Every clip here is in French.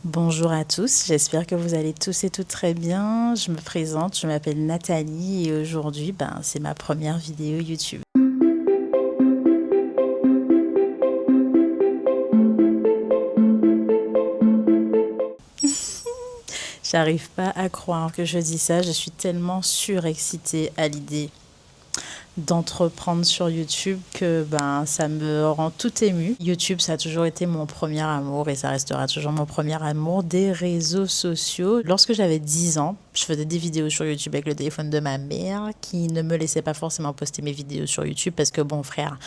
Bonjour à tous, j'espère que vous allez tous et toutes très bien. Je me présente, je m'appelle Nathalie et aujourd'hui, c'est ma première vidéo YouTube. J'arrive pas à croire que je dis ça, je suis tellement surexcitée à l'idée d'entreprendre sur YouTube que ça me rend tout émue. YouTube, ça a toujours été mon premier amour et ça restera toujours mon premier amour des réseaux sociaux. Lorsque j'avais 10 ans, je faisais des vidéos sur YouTube avec le téléphone de ma mère qui ne me laissait pas forcément poster mes vidéos sur YouTube parce que bon frère,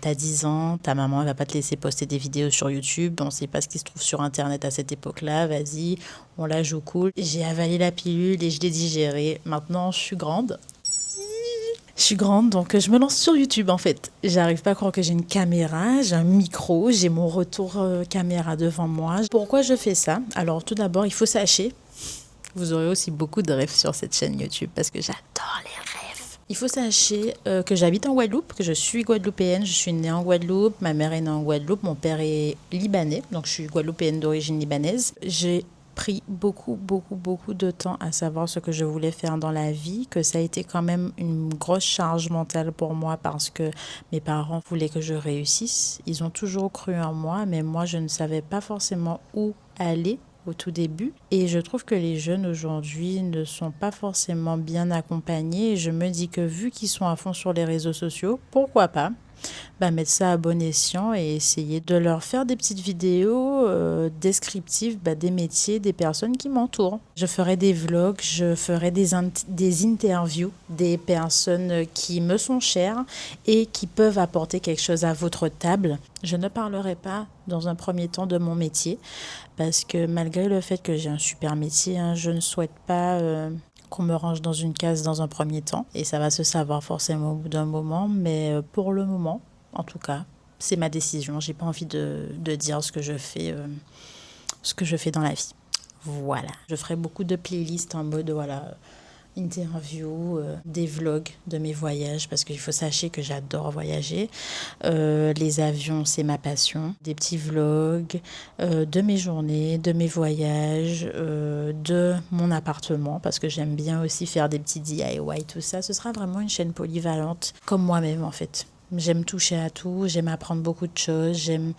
t'as 10 ans, ta maman elle va pas te laisser poster des vidéos sur YouTube, on sait pas ce qui se trouve sur internet à cette époque-là, vas-y, on la joue cool. J'ai avalé la pilule et je l'ai digérée. Maintenant, je suis grande. Je suis grande, donc je me lance sur YouTube en fait. J'arrive pas à croire que j'ai une caméra, j'ai un micro, j'ai mon retour caméra devant moi. Pourquoi je fais ça? Alors tout d'abord, il faut sachez, vous aurez aussi beaucoup de rêves sur cette chaîne YouTube parce que j'adore les rêves. Il faut sachez que j'habite en Guadeloupe, que je suis guadeloupéenne, je suis née en Guadeloupe, ma mère est née en Guadeloupe, mon père est libanais, donc je suis guadeloupéenne d'origine libanaise. J'ai pris beaucoup de temps à savoir ce que je voulais faire dans la vie, que ça a été quand même une grosse charge mentale pour moi parce que mes parents voulaient que je réussisse. Ils ont toujours cru en moi, mais moi je ne savais pas forcément où aller au tout début. Et je trouve que les jeunes aujourd'hui ne sont pas forcément bien accompagnés. Et je me dis que vu qu'ils sont à fond sur les réseaux sociaux, pourquoi pas mettre ça à bon escient et essayer de leur faire des petites vidéos descriptives des métiers des personnes qui m'entourent. Je ferai des vlogs, je ferai des interviews des personnes qui me sont chères et qui peuvent apporter quelque chose à votre table. Je ne parlerai pas dans un premier temps de mon métier parce que malgré le fait que j'ai un super métier, je ne souhaite pas qu'on me range dans une case dans un premier temps. Et ça va se savoir forcément au bout d'un moment. Mais pour le moment, en tout cas, c'est ma décision. J'ai pas envie de dire ce que je fais dans la vie. Voilà. Je ferai beaucoup de playlists en mode, voilà, interview, des vlogs de mes voyages parce qu'il faut sachez que j'adore voyager. Les avions, c'est ma passion. Des petits vlogs de mes journées, de mes voyages, de mon appartement parce que j'aime bien aussi faire des petits DIY, tout ça. Ce sera vraiment une chaîne polyvalente comme moi-même en fait. J'aime toucher à tout, j'aime apprendre beaucoup de choses, j'aime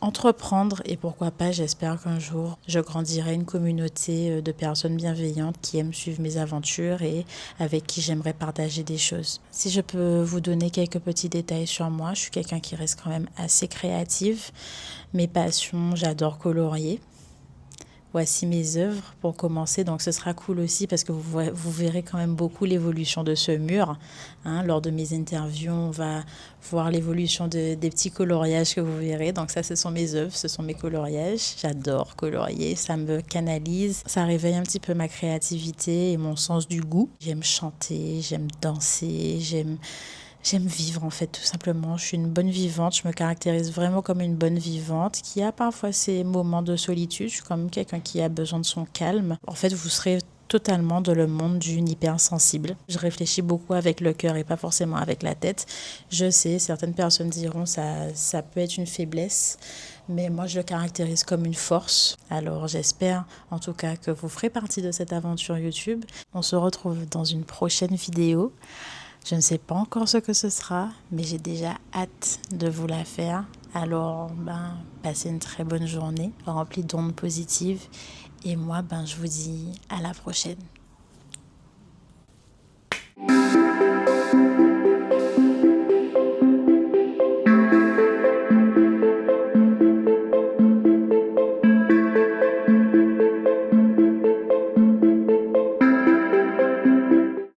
entreprendre et pourquoi pas, j'espère qu'un jour, je grandirai une communauté de personnes bienveillantes qui aiment suivre mes aventures et avec qui j'aimerais partager des choses. Si je peux vous donner quelques petits détails sur moi, je suis quelqu'un qui reste quand même assez créative. Mes passions, j'adore colorier. Voici mes œuvres pour commencer, donc ce sera cool aussi parce que vous verrez quand même beaucoup l'évolution de ce mur. Lors de mes interviews, on va voir l'évolution des petits coloriages que vous verrez. Donc ça, ce sont mes œuvres, ce sont mes coloriages. J'adore colorier, ça me canalise, ça réveille un petit peu ma créativité et mon sens du goût. J'aime chanter, j'aime danser, J'aime vivre en fait tout simplement, je suis une bonne vivante, je me caractérise vraiment comme une bonne vivante qui a parfois ses moments de solitude, je suis comme quelqu'un qui a besoin de son calme. En fait, vous serez totalement dans le monde d'une hypersensible. Je réfléchis beaucoup avec le cœur et pas forcément avec la tête. Je sais, certaines personnes diront ça peut être une faiblesse, mais moi je le caractérise comme une force. Alors j'espère en tout cas que vous ferez partie de cette aventure YouTube. On se retrouve dans une prochaine vidéo. Je ne sais pas encore ce que ce sera, mais j'ai déjà hâte de vous la faire. Alors, passez une très bonne journée, remplie d'ondes positives. Et moi, je vous dis à la prochaine.